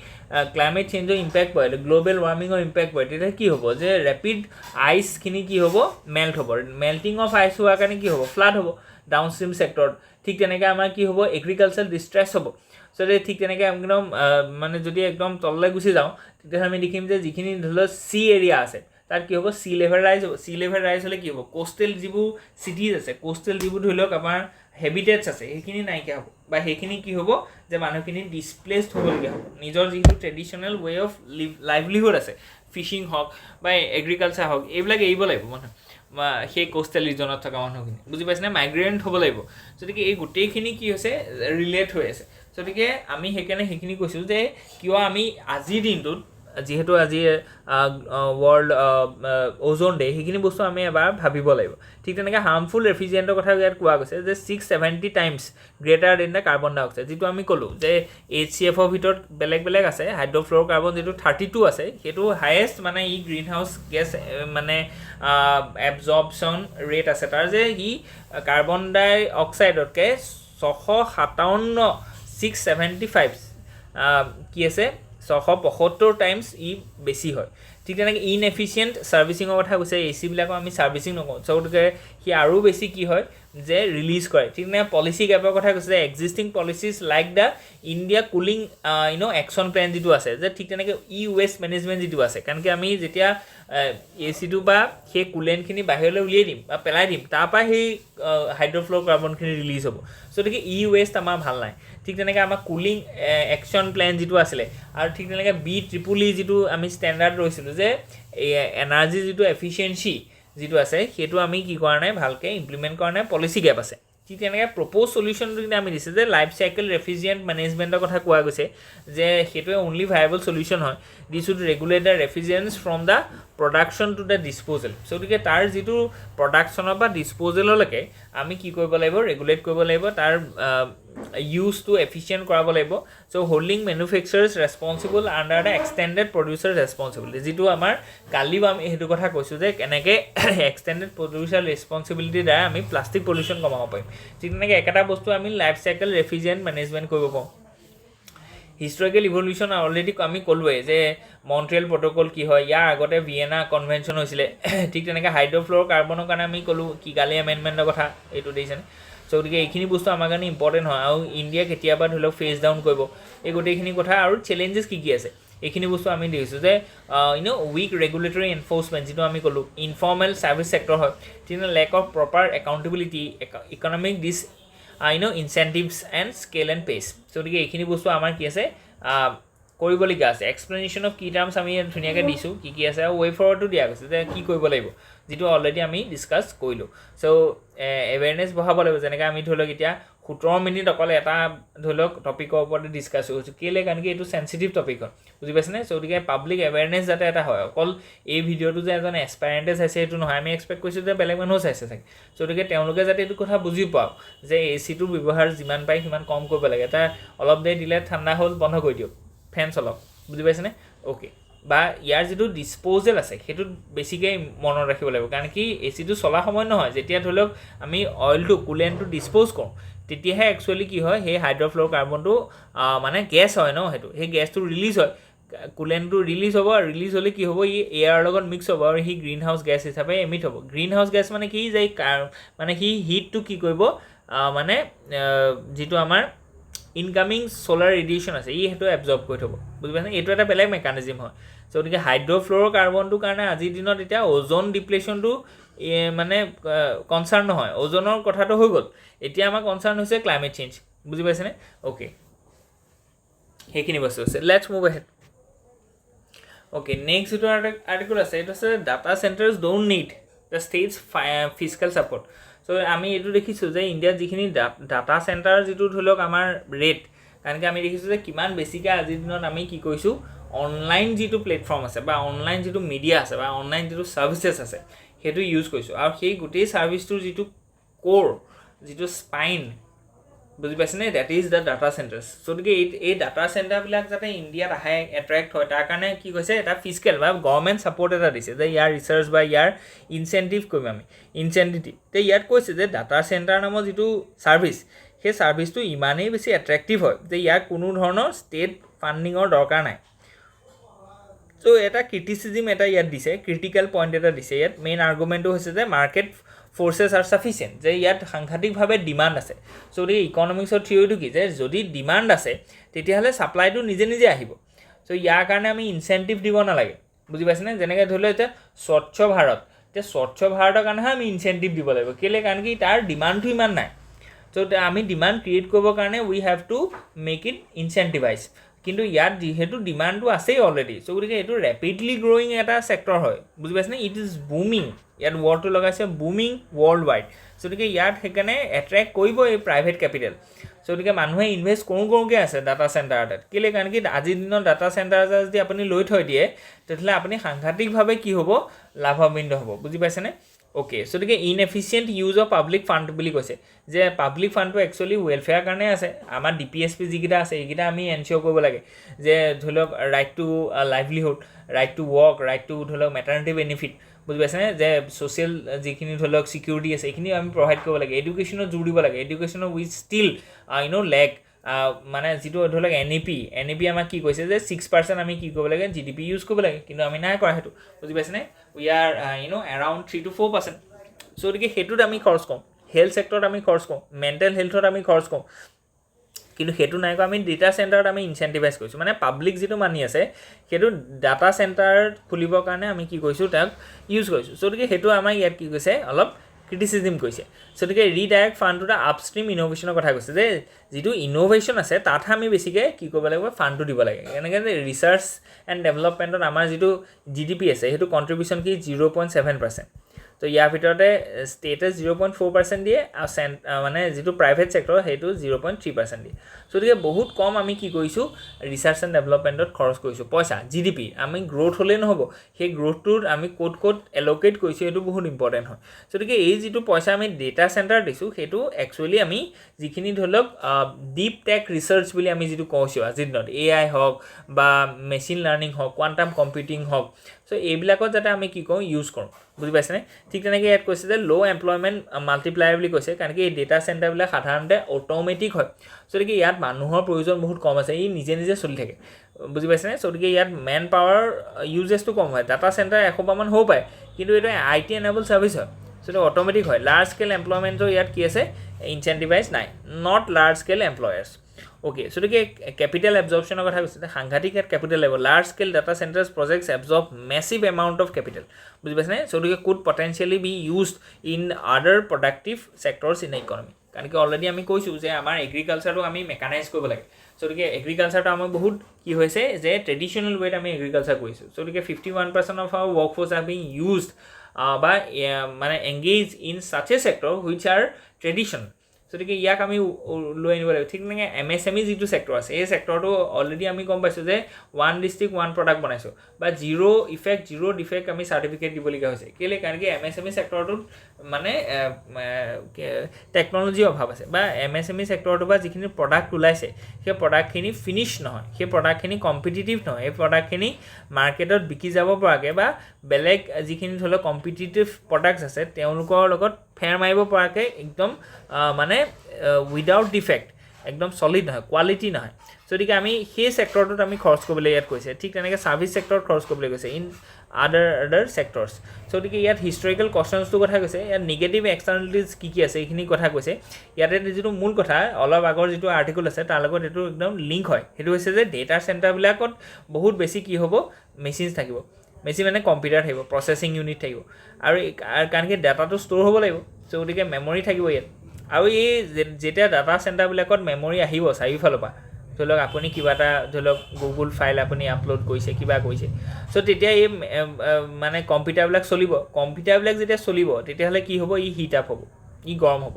ক্লাইমেট চেঞ্জৰ ইম্পেক্ট পৰে গ্ল'বেল ৱাৰ্মিঙৰ ইম্পেক্ট পৰে তেতিয়া কি হ'ব যে ৰেপিড আইচখিনি কি হ'ব মেল্ট হ'ব মেল্টিং অফ আইচ হোৱাৰ কাৰণে কি হ'ব ফ্লাড হ'ব ডাউনষ্ট্ৰীম ছেক্টৰত ঠিক তেনেকৈ আমাৰ কি হ'ব এগ্ৰিকালচাৰ ডিষ্ট্ৰেছ হ'ব চ' ঠিক তেনেকৈ একদম মানে যদি একদম তললৈ গুচি যাওঁ তেতিয়াহ'লে আমি দেখিম যে যিখিনি ধৰি লওক চি এৰিয়া আছে তাত কি হ'ব চি লেভেল ৰাইজ হ'ব চি লেভেল ৰাইজ হ'লে কি হ'ব কোষ্টেল যিবোৰ চিটিজ আছে কোষ্টেল যিবোৰ ধৰি লওক আমাৰ হেবিটেটছ আছে সেইখিনি নাইকিয়া হ'ব বা সেইখিনি কি হ'ব যে মানুহখিনি ডিছপ্লেচড হ'বলগীয়া হ'ব নিজৰ যিটো ট্ৰেডিশ্যনেল ৱে অফ লাইভলিহুড আছে ফিচিং হওক বা এগ্ৰিকালচাৰ হওক এইবিলাক এৰিব লাগিব মানুহ সেই কোষ্টেল ৰিজনত থকা মানুহখিনি বুজি পাইছেনে মাইগ্ৰেণ্ট হ'ব লাগিব গতিকে এই গোটেইখিনি কি হৈছে ৰিলেট হৈ আছে গতিকে আমি সেইকাৰণে সেইখিনি কৈছোঁ যে কিয় আমি আজিৰ দিনটোত যিহেতু আজি ৱৰ্ল্ড অ'জন ডে সেইখিনি বস্তু আমি এবাৰ ভাবিব লাগিব ঠিক তেনেকৈ হাৰ্মফুল ৰেফ্ৰিজাৰেণ্টৰ কথা ইয়াত কোৱা গৈছে যে 670 times greater than the carbon ডাই অক্সাইড যিটো আমি ক'লোঁ যে HCFৰ ভিতৰত বেলেগ বেলেগ আছে হাইড্ৰফ্ল'ৰ কাৰ্বন যিটো 32 আছে সেইটো হায়েষ্ট মানে ই গ্ৰীণ হাউচ গেছ মানে এবজৰ্পশ্যন ৰেট আছে তাৰ যে ই কাৰ্বন ডাই অক্সাইডতকৈ 657 675 কি আছে 675 টাইমছ ই বেছি হয় ঠিক তেনেকৈ ইনএফিচিয়েণ্ট ছাৰ্ভিচিঙৰ কথা কৈছে এচিবিলাকো আমি ছাৰ্ভিচিং নকৰোঁ গতিকে সি আৰু বেছি কি হয় যে ৰিলিজ কৰে ঠিক তেনেকৈ পলিচি গেপৰ কথা কৈছে যে existing policies like the India cooling action plan যিটো আছে যে ঠিক তেনেকৈ ৱেষ্ট মেনেজমেণ্ট যিটো আছে কাৰণ কি আমি যেতিয়া এচিটো বা সেই কুলেণ্টখিনি বাহিৰলৈ উলিয়াই দিম বা পেলাই দিম তাৰপৰা সেই হাইড্ৰফ্ল'ৰ কাৰ্বনখিনি ৰিলিজ হ'ব গতিকে ৱেষ্ট আমাৰ ভাল নাই ঠিক তেনেকৈ আমাৰ কুলিং একশ্যন প্লেন যিটো আছিলে আৰু ঠিক তেনেকৈ BEEE যিটো আমি ষ্টেণ্ডাৰ্ড লৈছিলোঁ যে এই এনাৰ্জি যিটো এফিচিয়েঞ্চি যিটো আছে সেইটো আমি কি কৰা নাই ভালকৈ ইমপ্লিমেণ্ট কৰা নাই পলিচি গেপ আছে ঠিক তেনেকৈ প্ৰপ'জ চলিউশ্যনটো কিন্তু আমি দিছোঁ যে লাইফ চাইকেল ৰেফ্ৰিজিৰেণ্ট মেনেজমেণ্টৰ কথা কোৱা গৈছে যে সেইটোৱে অনলি ভায়াবল চলিউশ্যন হয় this would regulate the refrigerants from the production to the disposal গতিকে তাৰ যিটো প্ৰডাকশ্যনৰ পৰা ডিছপ'জেললৈকে আমি কি কৰিব লাগিব ৰেগুলেট কৰিব লাগিব তাৰ ইউজটো এফিচিয়েণ্ট কৰাব লাগিব so' holding manufacturers responsible under the extended producer responsibility যিটো আমাৰ কালিও আমি সেইটো কথা কৈছোঁ যে কেনেকৈ এক্সটেণ্ডেড প্ৰডিউচাৰ ৰেছপনচিবিলিটিৰ দ্বাৰা আমি প্লাষ্টিক পলিউশ্যন কমাব পাৰিম ঠিক তেনেকৈ একেটা বস্তু আমি লাইফ চাইকেল ৰেফ্ৰিজিৰেণ্ট মেনেজমেণ্ট কৰিব পাৰোঁ হিষ্টৰিকেল ইভলিউশ্যন অলৰেডি আমি ক'লোৱেই যে মন্ট্ৰিয়েল প্ৰট'কল কি হয় ইয়াৰ আগতে ভিয়েনা কনভেনশ্যন হৈছিলে ঠিক তেনেকৈ হাইড্ৰফ্ল'ৰ কাৰ্বনৰ কাৰণে আমি ক'লোঁ কিগালি এমেণ্ডমেণ্টৰ কথা এইটো দেখিছেনে গতিকে এইখিনি বস্তু আমাৰ কাৰণে ইম্পৰ্টেণ্ট হয় আৰু ইণ্ডিয়া কেতিয়াবা ধৰি লওক ফেচ ডাউন কৰিব এই গোটেইখিনি কথা আৰু চেলেঞ্জেছ কি কি আছে এইখিনি বস্তু আমি দেখিছোঁ যে উইক ৰেগুলেটৰী এনফৰ্চমেণ্ট যিটো আমি ক'লোঁ ইনফৰ্মেল ছাৰ্ভিচ ছেক্টৰ হয় তেতিয়া lack of proper accountability economic incentives and scale and pace গতিকে এইখিনি বস্তু আমাৰ কি আছে কৰিবলগীয়া আছে এক্সপ্লেনেশ্যন অফ কি টাৰ্মছ আমি ধুনীয়াকৈ দিছোঁ কি আছে আৰু ৱে ফৰৱাৰ্ডটো দিয়া গৈছে যে কি কৰিব লাগিব যিটো অলৰেডি আমি ডিছকাছ কৰিলোঁ চ' এৱেৰনেছ বঢ়াব লাগিব যেনেকৈ আমি ধৰি লওক এতিয়া 17 মিনিট অকল এটা ধৰি লওক টপিকৰ ওপৰতে ডিছকাছ কৰিছোঁ কেলৈ কাৰণ কি এইটো চেঞ্চিটিভ টপিক হয় বুজি পাইছেনে চ' গতিকে পাব্লিক এৱেৰনেছ যাতে এটা হয় অকল এই ভিডিঅ'টো যে এজন এক্সপাৰেণ্টে চাইছে সেইটো নহয় আমি এক্সপেক্ট কৰিছোঁ যে বেলেগ মানুহো চাইছে চাগে চ' গতিকে তেওঁলোকে যাতে এইটো কথা বুজি পাওক যে এচিটোৰ ব্যৱহাৰ যিমান পায় সিমান কম কৰিব লাগে এটা অলপ দেৰি দিলে ঠাণ্ডা হ'ল বন্ধ কৰি দিয়ক ফেন চলক বুজি পাইছেনে অ'কে বা ইয়াৰ যিটো ডিছপ'জেল আছে সেইটোত বেছিকৈ মনত ৰাখিব লাগিব কাৰণ কি এচিটো চলা সময় নহয় যেতিয়া ধৰি লওক আমি অইলটো কুলেণ্টটো ডিছপ'জ কৰোঁ তেতিয়াহে একচুৱেলি কি হয় সেই হাইড্ৰফ্ল'ৰ কাৰ্বনটো মানে গেছ হয় ন সেইটো সেই গেছটো ৰিলিজ হয় কুলেণ্টটো ৰিলিজ হ'ব আৰু ৰিলিজ হ'লে কি হ'ব ই এয়াৰৰ লগত মিক্স হ'ব আৰু সি গ্ৰীণ হাউচ গেছ হিচাপে এমিট হ'ব গ্ৰীণ হাউচ গেছ মানে কি যে মানে সি হিটটো কি কৰিব মানে যিটো আমাৰ ইনকামিং ছ'লাৰ ৰেডিয়েশ্যন আছে ই সেইটো এবজৰ্ব কৰি থ'ব বুজি পাইছেনে এইটো এটা বেলেগ মেকানিজিম হয় চ' গতিকে হাইড্ৰফ্ল'ৰ কাৰ্বনটোৰ কাৰণে আজিৰ দিনত এতিয়া অ'জন ডিপ্লেশ্যনটো মানে কনচাৰ্ণ নহয় অ'জনৰ কথাটো হৈ গ'ল এতিয়া আমাৰ কনচাৰ্ণ হৈছে ক্লাইমেট চেঞ্জ বুজি পাইছেনে অ'কে সেইখিনি বস্তু আছে let's move ahead okay next যিটো আৰ্টিকল আছে এইটো আছে data centres don't need the states physical support so' আমি এইটো দেখিছোঁ যে ইণ্ডিয়াত যিখিনি ডাটা চেণ্টাৰ যিটো ধৰি লওক আমাৰ ৰেট কাৰণ কি আমি দেখিছোঁ যে কিমান বেছিকৈ আজিৰ দিনত আমি কি কৰিছোঁ অনলাইন যিটো প্লেটফৰ্ম আছে বা অনলাইন যিটো মিডিয়া আছে বা অনলাইন যিটো ছাৰ্ভিচেছ আছে সেইটো ইউজ কৰিছোঁ আৰু সেই গোটেই ছাৰ্ভিচটোৰ যিটো ক'ৰ যিটো স্পাইন বুজি পাইছেনে that is the data centres গতিকে এই ডাটা চেণ্টাৰবিলাক যাতে ইণ্ডিয়াত আহে এট্ৰেক্ট হয় তাৰ কাৰণে কি কৈছে এটা ফিজিকেল বা গভৰ্ণমেণ্ট ছাপৰ্ট এটা দিছে যে ইয়াৰ ৰিচাৰ্চ বা ইয়াৰ ইনচেণ্টিভ কৰিম আমি ইনচেণ্টিভ তে ইয়াত কৈছে যে ডাটা চেণ্টাৰ নামৰ যিটো ছাৰ্ভিচ সেই ছাৰ্ভিচটো ইমানেই বেছি এট্ৰেক্টিভ হয় যে ইয়াৰ কোনো ধৰণৰ ষ্টেট ফাণ্ডিঙৰ দৰকাৰ নাই চ' এটা ক্ৰিটিচিজিম এটা ইয়াত দিছে ক্ৰিটিকেল পইণ্ট এটা দিছে ইয়াত মেইন আৰ্গুমেণ্টটো হৈছে যে মাৰ্কেট ফ'ৰ্চেছ আৰ ছাফিচিয়েণ্ট যে ইয়াত সাংঘাতিকভাৱে ডিমাণ্ড আছে চ' গতিকে ইকনমিক্সৰ থিয়ৰিটো কি যে যদি ডিমাণ্ড আছে তেতিয়াহ'লে ছাপ্লাইটো নিজে নিজে আহিব চ' ইয়াৰ কাৰণে আমি ইনচেণ্টিভ দিব নালাগে বুজি পাইছেনে যেনেকৈ ধৰি লওক এতিয়া স্বচ্ছ ভাৰত এতিয়া স্বচ্ছ ভাৰতৰ কাৰণেহে আমি ইনচেণ্টিভ দিব লাগিব কেলৈ কাৰণ কি তাৰ ডিমাণ্ডটো ইমান নাই চ' আমি ডিমাণ্ড ক্ৰিয়েট কৰিবৰ কাৰণে উই হেভ টু মেক ইট ইনচেণ্টিভাইজ কিন্তু ইয়াত যিহেতু ডিমাণ্ডটো আছেই অলৰেডি চ' গতিকে এইটো ৰেপিডলি গ্ৰ'য়িং এটা ছেক্টৰ হয় বুজি পাইছেনে ইট ইজ বুমিং ইয়াত ৱৰ্ডটো লগাইছে বুমিং ৱৰ্ল্ড ৱাইড চ' গতিকে ইয়াত সেইকাৰণে এট্ৰেক্ট কৰিব এই প্ৰাইভেট কেপিটেল চ' গতিকে মানুহে ইনভেষ্ট কৰোঁকৈ আছে ডাটা চেণ্টাৰ এটাত কেলৈ কাৰণ কি আজিৰ দিনত ডাটা চেণ্টাৰ এটা যদি আপুনি লৈ থৈ দিয়ে তেতিয়াহ'লে আপুনি সাংঘাতিকভাৱে কি হ'ব লাভান্বিত হ'ব বুজি পাইছেনে অ'কে চ' গতিকে ইনএফিচিয়েণ্ট ইউজ অফ পাব্লিক ফাণ্ড বুলি কৈছে যে পাব্লিক ফাণ্ডটো একচুৱেলি ৱেলফেয়াৰ কাৰণে আছে আমাৰ DPSP যিকেইটা আছে এইকেইটা আমি এনচিয়'ৰ কৰিব লাগে যে ধৰি লওক right to livelihood right to work right to ধৰি লওক মেটাৰনিটি বেনিফিট বুজি পাইছেনে যে ছ'চিয়েল যিখিনি ধৰি লওক ছিকিউৰিটি আছে এইখিনি আমি প্ৰভাইড কৰিব লাগে এডুকেশ্যনত জোৰ দিব লাগে এডুকেশ্যনৰ উইথ ষ্টিল লেক মানে যিটো ধৰি লওক NEP আমাক কি কৈছে যে 6% আমি কি কৰিব লাগে GDP ইউজ কৰিব লাগে কিন্তু আমি নাই কৰা সেইটো বুজি পাইছেনে উই আৰ এৰাউণ্ড 3 to 4% চ' গতিকে সেইটোত আমি খৰচ কৰোঁ হেল্থ ছেক্টৰত আমি খৰচ কৰোঁ মেণ্টেল হেল্থত আমি খৰচ কৰোঁ কিন্তু সেইটো নাই কৰা আমি ডেটা চেণ্টাৰত আমি ইনচেণ্টিভাইজ কৰিছোঁ মানে পাব্লিক যিটো মানি আছে সেইটো ডাটা চেণ্টাৰ খুলিবৰ কাৰণে আমি কি কৰিছোঁ তাক ইউজ কৰিছোঁ চ' গতিকে সেইটো আমাৰ ইয়াত কি কৈছে অলপ ক্ৰিটিচিজিম কৰিছে চ' গতিকে ৰিডাইৰেক্ট ফাণ্ডটোতে আপষ্ট্ৰীম ইন'ভেশ্যনৰ কথা কৈছে যে যিটো ইন'ভেশ্যন আছে তাতহে আমি বেছিকৈ কি কৰিব লাগিব ফাণ্ডটো দিব লাগে এনেকৈ যে ৰিচাৰ্চ এণ্ড ডেভেলপমেণ্টত আমাৰ যিটো GDP আছে সেইটো কণ্ট্ৰিবিউশ্যন কি 0.7% তো ইয়াৰ ভিতৰতে ষ্টেটে 0.4% দিয়ে আৰু মানে যিটো প্ৰাইভেট ছেক্টৰ সেইটো 0.3% দিয়ে চ' গতিকে বহুত কম আমি কি কৰিছোঁ ৰিচাৰ্চ এণ্ড ডেভেলপমেণ্টত খৰচ কৰিছোঁ পইচা GDP আমি গ্ৰ'থ হ'লেই নহ'ব সেই গ্ৰ'থটোত আমি ক'ত এল'কেট কৰিছোঁ সেইটো বহুত ইম্পৰ্টেণ্ট হয় চ' গতিকে এই যিটো পইচা আমি ডেটা চেণ্টাৰ দিছোঁ সেইটো একচুৱেলি আমি যিখিনি ধৰি লওক ডিপ টেক ৰিচাৰ্চ বুলি আমি যিটো কৈছোঁ আজিৰ দিনত AI হওক বা মেচিন লাৰ্ণিং হওক কোৱাণ্টাম কম্পিউটিং হওক চ' এইবিলাকত যাতে আমি কি কৰোঁ ইউজ কৰোঁ বুজি পাইছেনে ঠিক তেনেকৈ ইয়াত কৈছে যে ল' এমপ্লয়মেণ্ট মাল্টিপ্লায়াৰ বুলি কৈছে কাৰণ কি এই ডেটা চেণ্টাৰবিলাক সাধাৰণতে অট'মেটিক হয় চ' গতিকে ইয়াত মানুহৰ প্ৰয়োজন বহুত কম আছে ই নিজে চলি থাকে বুজি পাইছেনে চ' গতিকে ইয়াত মেন পাৱাৰ ইউজেছটো কম হয় ডাটা চেণ্টাৰ 100মান হ'ব পাৰে কিন্তু এইটো IT এনেবল ছাৰ্ভিচ হয় চ' এইটো অট'মেটিক হয় লাৰ্জ স্কেল এমপ্লয়মেণ্টৰ ইয়াত কি আছে ইনচেণ্টিভাইজ নাই not large scale employers okay so' গতিকে কেপিটেল এবজৰ্পশ্যনৰ কথা কৈছে সাংঘাতিক ইয়াত কেপিটেল লাগিব large scale data centres projects absorb massive amount of capital বুজি পাইছেনে চ' গতিকে could potentially be used in other productive sectors in economy কাৰণ কি অলৰেডি আমি কৈছোঁ যে আমাৰ এগ্ৰিকালচাৰটো আমি মেকানাইজ কৰিব লাগে চ' গতিকে এগ্ৰিকালচাৰটো আমাৰ বহুত কি হৈছে যে ট্ৰেডিশ্যনেল ৱেত আমি এগ্ৰিকালচাৰ কৰিছোঁ চ' গতিকে 51% of our work force are being used বা মানে engage in such a sector which are tradition গতিকে ইয়াক আমি লৈ আনিব লাগিব ঠিক তেনেকৈ MSME যিটো ছেক্টৰ আছে এই ছেক্টৰটো অলৰেডি আমি গম পাইছোঁ যে 1 ডিষ্ট্ৰিক্ট 1 প্ৰডাক্ট বনাইছোঁ বা জিৰ' ডিফেক্ট আমি চাৰ্টিফিকেট দিবলগীয়া হৈছে কেলৈ কাৰণ কি MSME ছেক্টৰটোত মানে টেকন'লজিৰ অভাৱ আছে বা MSME ছেক্টৰটো বা যিখিনি প্ৰডাক্ট ওলাইছে সেই প্ৰডাক্টখিনি ফিনিছ নহয় সেই প্ৰডাক্টখিনি কম্পিটিটিভ নহয় এই প্ৰডাক্টখিনি মাৰ্কেটত বিকি যাব পৰাকৈ বা বেলেগ যিখিনি ধৰি লওক কম্পিটিটিভ প্ৰডাক্টছ আছে তেওঁলোকৰ লগত ফেৰ মাৰিব পৰাকৈ একদম মানে উইদাউট ডিফেক্ট একদম ছলিড নহয় কোৱালিটি নহয় গতিকে আমি সেই ছেক্টৰটোত আমি খৰচ কৰিবলৈ ইয়াত কৈছে ঠিক তেনেকৈ ছাৰ্ভিচ ছেক্টৰত খৰচ কৰিবলৈ কৈছে ইন আদাৰ ছেক্টৰছ গতিকে ইয়াত হিষ্টৰিকেল কুৱেশ্যনছটোৰ কথা কৈছে ইয়াত নিগেটিভ এক্সটাৰ্নেলিটিজ কি আছে এইখিনি কথা কৈছে ইয়াতে যিটো মূল কথা অলপ আগৰ যিটো আৰ্টিকল আছে তাৰ লগত এইটো একদম লিংক হয় সেইটো হৈছে যে ডেটা চেণ্টাৰবিলাকত বহুত বেছি কি হ'ব মেচিনছ থাকিব মেচিন মানে কম্পিউটাৰ থাকিব প্ৰচেছিং ইউনিট থাকিব আৰু কাৰণ কি ডাটাটো ষ্ট'ৰ হ'ব লাগিব চ' গতিকে মেমৰি থাকিব ইয়াত আৰু এই যেতিয়া ডাটা চেণ্টাৰবিলাকত মেমৰি আহিব চাৰিওফালৰ পৰা ধৰি লওক আপুনি কিবা এটা ধৰি লওক গুগল ফাইল আপুনি আপলোড কৰিছে কিবা কৰিছে চ' তেতিয়া এই মানে কম্পিউটাৰবিলাক কম্পিউটাৰবিলাক যেতিয়া চলিব তেতিয়াহ'লে কি হ'ব ই হিট আপ হ'ব ই গৰম হ'ব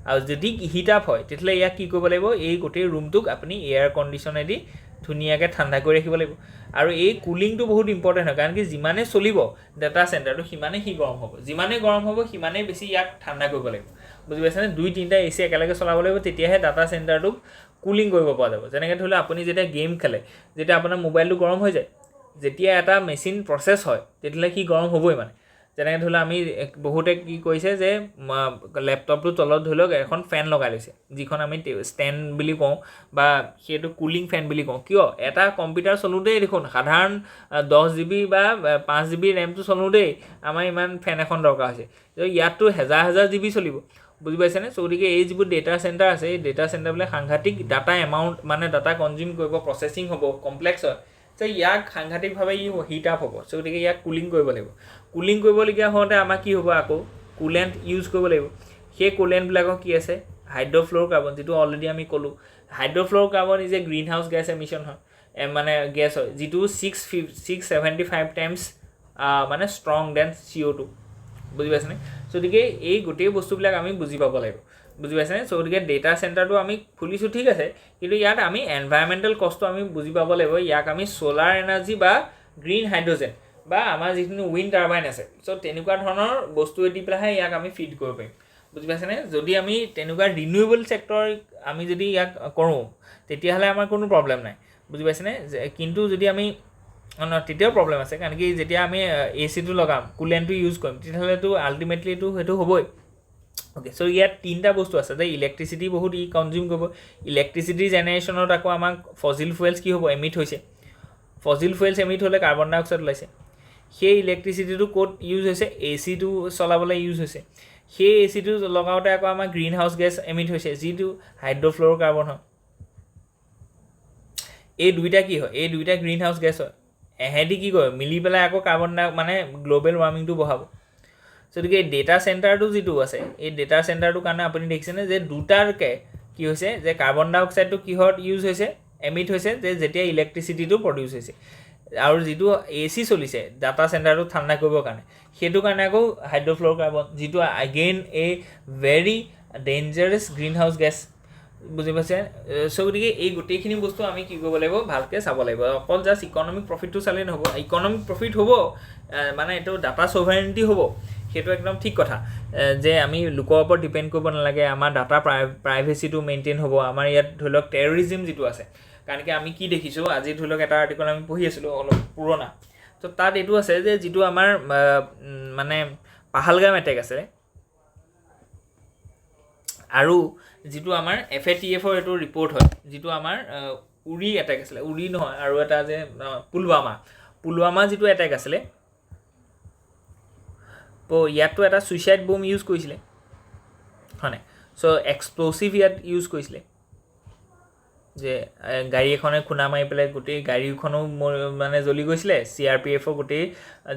আৰু যদি হিট আপ হয় তেতিয়াহ'লে ইয়াক কি কৰিব লাগিব এই গোটেই ৰুমটোক আপুনি এয়াৰ কণ্ডিশ্যনেদি ধুনীয়াকৈ ঠাণ্ডা কৰি ৰাখিব লাগিব আৰু এই কুলিংটো বহুত ইম্পৰ্টেণ্ট হয় কাৰণ কি যিমানে চলিব ডাটা চেণ্টাৰটো সিমানেই সি গৰম হ'ব যিমানেই গৰম হ'ব সিমানেই বেছি ইয়াক ঠাণ্ডা কৰিব লাগিব বুজি পাইছেনে 2-3টা AC একেলগে চলাব লাগিব তেতিয়াহে ডাটা চেণ্টাৰটোক কুলিং কৰিব পৰা যাব যেনেকৈ ধৰি লওক আপুনি যেতিয়া গেম খেলে যেতিয়া আপোনাৰ মোবাইলটো গৰম হৈ যায় যেতিয়া এটা মেচিন প্ৰচেছ হয় তেতিয়াহ'লে সি গৰম হ'বই মানে যেনেকৈ ধৰি লওক আমি বহুতে কি কৰিছে যে লেপটপটোৰ তলত ধৰি লওক এখন ফেন লগাই লৈছে যিখন আমি ষ্টেণ্ড বুলি কওঁ বা সেইটো কুলিং ফেন বুলি কওঁ কিয় এটা কম্পিউটাৰ চলোতেই দেখোন সাধাৰণ 10 GB বা 5 GB ৰেমটো চলোতেই আমাৰ ইমান ফেন এখন দৰকাৰ হৈছে ইয়াততো হাজাৰ GB চলিব বুজি পাইছেনে চ' গতিকে এই যিবোৰ ডেটা চেণ্টাৰ আছে এই ডেটা চেণ্টাৰবিলাক সাংঘাতিক ডাটা এমাউণ্ট মানে ডাটা কনজিউম কৰিব প্ৰচেছিং হ'ব কমপ্লেক্স হয় চ' ইয়াক সাংঘাতিকভাৱে হিট আপ হ'ব চ' গতিকে ইয়াক কুলিং কৰিব লাগিব কুলিং কৰিবলগীয়া হওঁতে আমাৰ কি হ'ব আকৌ কুলেণ্ট ইউজ কৰিব লাগিব সেই কুলেণ্টবিলাকৰ কি আছে হাইড্ৰ'ফ্ল'ৰ কাৰ্বন যিটো অলৰেডি আমি ক'লোঁ hydrofluorocarbon is a greenhouse gas emission হয় মানে গেছ হয় যিটো 675 টাইমছ মানে ষ্ট্ৰং দেন CO2 বুজি পাইছেনে গতিকে এই গোটেই বস্তুবিলাক আমি বুজি পাব লাগিব বুজি পাইছেনে গতিকে ডেটা চেণ্টাৰটো আমি খুলিছোঁ ঠিক আছে কিন্তু ইয়াত আমি এনভাইৰমেণ্টেল কষ্টটো আমি বুজি পাব লাগিব ইয়াক আমি ছ'লাৰ এনাৰ্জি বা গ্ৰীণ হাইড্ৰজেন বা আমাৰ যিখিনি উইণ্ড টাৰ্বাইন আছে তেনেকুৱা ধৰণৰ বস্তু দি পেলাইহে ইয়াক আমি ফিড কৰিব পাৰিম বুজি পাইছেনে যদি আমি তেনেকুৱা ৰিনিউৱেবল ছেক্টৰ আমি যদি ইয়াক কৰোঁ তেতিয়াহ'লে আমাৰ কোনো প্ৰব্লেম নাই বুজি পাইছেনে কিন্তু যদি আমি তেতিয়াও প্ৰব্লেম আছে কাৰণ কি যেতিয়া আমি AC টো লগাম কুলেণ্টটো ইউজ কৰিম তেতিয়াহ'লেতো আল্টিমেটলি সেইটো হ'বই অ'কে চ' ইয়াত তিনিটা বস্তু আছে যে ইলেক্ট্ৰিচিটি বহুত কনজিউম কৰিব ইলেক্ট্ৰিচিটি জেনেৰেশ্যনত আকৌ আমাক ফজিল ফুৱেলছ কি হ'ব এমিট হৈছে ফজিল ফুৱেলছ এমিট হ'লে কাৰ্বন ডাই অক্সাইড ওলাইছে সেই ইলেক্ট্ৰিচিটিটো ক'ত ইউজ হৈছে AC টো চলাবলৈ ইউজ হৈছে সেই AC টো লগাওঁতে আকৌ আমাৰ গ্ৰীণ হাউচ গেছ এমিট হৈছে যিটো হাইড্ৰফ্ল'ৰ কাৰ্বন হয় এই দুইটা কি হয় এই দুইটা গ্ৰীণ হাউচ গেছ হয় এহেঁতি কি কৰে মিলি পেলাই আকৌ কাৰ্বন ডাই মানে গ্ল'বেল ৱাৰ্মিংটো বঢ়াব গতিকে ডেটা চেণ্টাৰটো যিটো আছে এই ডেটা চেণ্টাৰটোৰ কাৰণে আপুনি দেখিছেনে যে দুটাৰকৈ কি হৈছে যে কাৰ্বন ডাই অক্সাইডটো কিহত ইউজ হৈছে এমিট হৈছে যে যেতিয়া ইলেক্ট্ৰিচিটিটো প্ৰডিউচ হৈছে আৰু যিটো AC চলিছে ডাটা চেণ্টাৰটো ঠাণ্ডা কৰিবৰ কাৰণে সেইটো কাৰণে আকৌ হাইড্ৰফ্ল'ৰ কাৰ্বন যিটো again a very dangerous greenhouse gas বুজি পাইছে গতিকে এই গোটেইখিনি বস্তু আমি কি কৰিব লাগিব ভালকৈ চাব লাগিব অকল জাষ্ট ইকনমিক প্ৰফিটটো চালেই নহ'ব ইকনমিক প্ৰফিট হ'ব মানে এইটো ডাটা ছ'ভাৰেনিটি হ'ব সেইটো একদম ঠিক কথা যে আমি লোকৰ ওপৰত ডিপেণ্ড কৰিব নালাগে আমাৰ ডাটা প্ৰাইভেচিটো মেইনটেইন হ'ব আমাৰ ইয়াত ধৰি লওক টেৰৰিজিম যিটো আছে কাৰণ কি আমি কি দেখিছোঁ আজি ধৰি লওক এটা আৰ্টিকল আমি পঢ়ি আছিলোঁ অলপ পুৰণা তাত এইটো আছে যে যিটো আমাৰ মানে পাহালগাম এটেক আছে আৰু যিটো আমাৰ FATFৰ এইটো ৰিপৰ্ট হয় যিটো আমাৰ উৰি এটেক আছিলে উৰি নহয় আৰু এটা যে পুলৱামা যিটো এটেক আছিলে ইয়াততো এটা ছুইচাইড বম ইউজ কৰিছিলে হয়নে এক্সপ্ল'চিভ ইয়াত ইউজ কৰিছিলে যে গাড়ী এখনে খুন্দা মাৰি পেলাই গোটেই গাড়ীখনো মানে জ্বলি গৈছিলে CRPFৰ গোটেই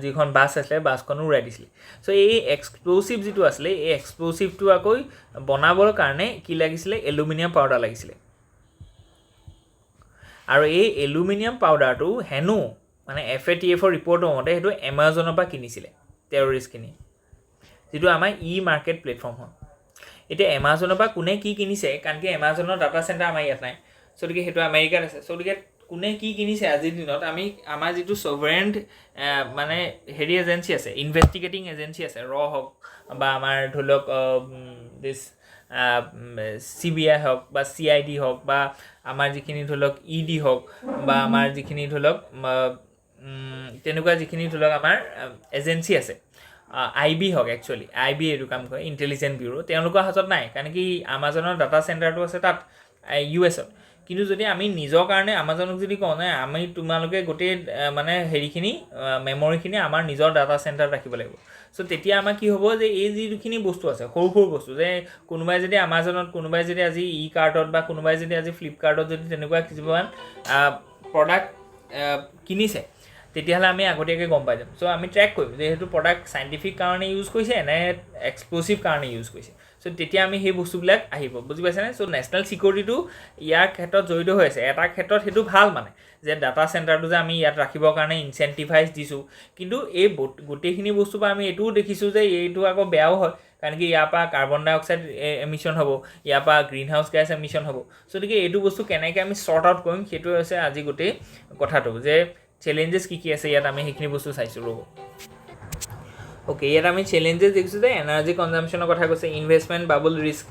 যিখন বাছ আছিলে বাছখনো উৰাই দিছিলে এই এক্সপ্ল'চিভ যিটো আছিলে এই এক্সপ্ল'চিভটো আকৌ বনাবৰ কাৰণে কি লাগিছিলে এলুমিনিয়াম পাউডাৰ লাগিছিলে আৰু এই এলুমিনিয়াম পাউডাৰটো হেনো মানে FATFৰ ৰিপৰ্টৰ মতে সেইটো এমাজনৰ পৰা কিনিছিলে টেৰৰিষ্টখিনি যিটো আমাৰ মাৰ্কেট প্লেটফৰ্ম হয় এতিয়া এমাজনৰ পৰা কোনে কি কিনিছে কাৰণ কি এমাজনৰ ডাটা চেণ্টাৰ আমাৰ ইয়াত নাই গতিকে সেইটো আমেৰিকাত আছে গতিকে কোনে কি কিনিছে আজিৰ দিনত আমি আমাৰ যিটো ছভাৰেন মানে হেৰি এজেঞ্চি আছে ইনভেষ্টিগেটিং এজেঞ্চি আছে হওক বা আমাৰ ধৰি লওক দিছ CBI হওক বা CID হওক বা আমাৰ যিখিনি ধৰি লওক ED হওক বা আমাৰ যিখিনি ধৰি লওক তেনেকুৱা যিখিনি ধৰি লওক আমাৰ এজেঞ্চি আছে IB হওক একচুৱেলি IB এইটো কাম কৰে ইণ্টেলিজেন্ট ব্যুৰ' তেওঁলোকৰ হাতত নাই কাৰণ কি আমাজনৰ ডাটা চেণ্টাৰটো আছে তাত US-ত কিন্তু যদি আমি নিজৰ কাৰণে আমাজনক যদি কওঁ নাই আমি তোমালোকে গোটেই মানে হেৰিখিনি মেমৰিখিনি আমাৰ নিজৰ ডাটা চেণ্টাৰত ৰাখিব লাগিব তেতিয়া আমাৰ কি হ'ব যে এই যিখিনি বস্তু আছে সৰু সৰু বস্তু যে কোনোবাই যদি আমাজনত কোনোবাই যদি আজি কাৰ্টত বা কোনোবাই যদি আজি ফ্লিপকাৰ্টত যদি তেনেকুৱা কিছুমান প্ৰডাক্ট কিনিছে তেতিয়াহ'লে আমি আগতীয়াকৈ গম পাই যাম আমি ট্ৰেক কৰিম যে সেইটো প্ৰডাক্ট চাইণ্টিফিক কাৰণে ইউজ কৰিছে নে এক্সপ্ল'চিভ কাৰণে ইউজ কৰিছে তেতিয়া আমি সেই বস্তুবিলাক আহিব বুজি পাইছেনে নেশ্যনেল ছিকিউৰিটিটো ইয়াৰ ক্ষেত্ৰত জড়িত হৈ আছে এটা ক্ষেত্ৰত সেইটো ভাল মানে যে ডাটা চেণ্টাৰটো যে আমি ইয়াত ৰাখিবৰ কাৰণে ইনচেণ্টিভাইজ দিছোঁ কিন্তু এই গোটেইখিনি বস্তুৰ পৰা আমি এইটোও দেখিছোঁ যে এইটো আকৌ বেয়াও হয় কাৰণ কি ইয়াৰ পৰা কাৰ্বন ডাই অক্সাইড এমিশ্যন হ'ব ইয়াৰ পৰা গ্ৰীণ হাউচ গেছ এমিশ্যন হ'ব গতিকে এইটো বস্তু কেনেকৈ আমি শ্বৰ্ট আউট কৰিম সেইটোৱে হৈছে আজি গোটেই কথাটো যে চেলেঞ্জেছ কি আছে ইয়াত আমি সেইখিনি বস্তু চাইছোঁ ৰ'ব অ'কে ইয়াত আমি চেলেঞ্জেছ দেখিছোঁ যে এনাৰ্জি কনজাম্পশ্যনৰ কথা কৈছে ইনভেষ্টমেণ্ট বাবল ৰিস্ক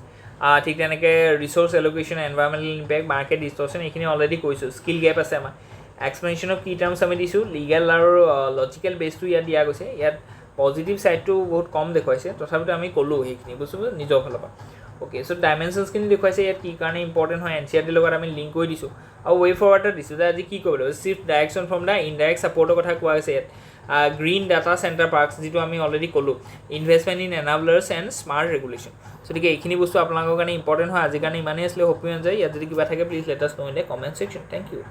ঠিক তেনেকৈ ৰিচোৰ্চ এলোকেশ্যন এনভাইৰমেণ্টেল ইম্পেক্ট মাৰ্কেট ডিষ্টৰ্চন এইখিনি অলৰেডি কৈছোঁ স্কিল গেপ আছে আমাৰ এক্সপ্লেনেশ্যন অফ কি টাৰ্মছ আমি দিছোঁ লিগেল আৰু লজিকেল বেছটো ইয়াত দিয়া গৈছে ইয়াত পজিটিভ ছাইডটো বহুত কম দেখুৱাইছে তথাপিতো আমি ক'লোঁ সেইখিনি বস্তু নিজৰ ফালৰ পৰা অ'কে ডাইমেনশ্যনছখিনি দেখুৱাইছে ইয়াত কি কাৰণে ইম্পৰ্টেণ্ট হয় NCERTৰ লগত আমি লিংক কৰি দিছোঁ আৰু ৱে ফৰৱাৰ্ডত দিছোঁ যে আজি কি কৰিব লাগিব shift direction from the indirect ছাপৰ্টৰ কথা কোৱা হৈছে ইয়াত গ্ৰীণ ডাটা চেণ্টাৰ পাৰ্কছ যিটো আমি অলৰেডি ক'লোঁ investment in enablers and smart regulation গতিকে এইখিনি বস্তু আপোনালোকৰ কাৰণে ইম্পৰ্টেণ্ট হয় আজিৰ কাৰণে ইমানেই আছিলে হোপ ইউ এনজয় ইয়াত যদি কিবা থাকে please let us know in the comment section thank U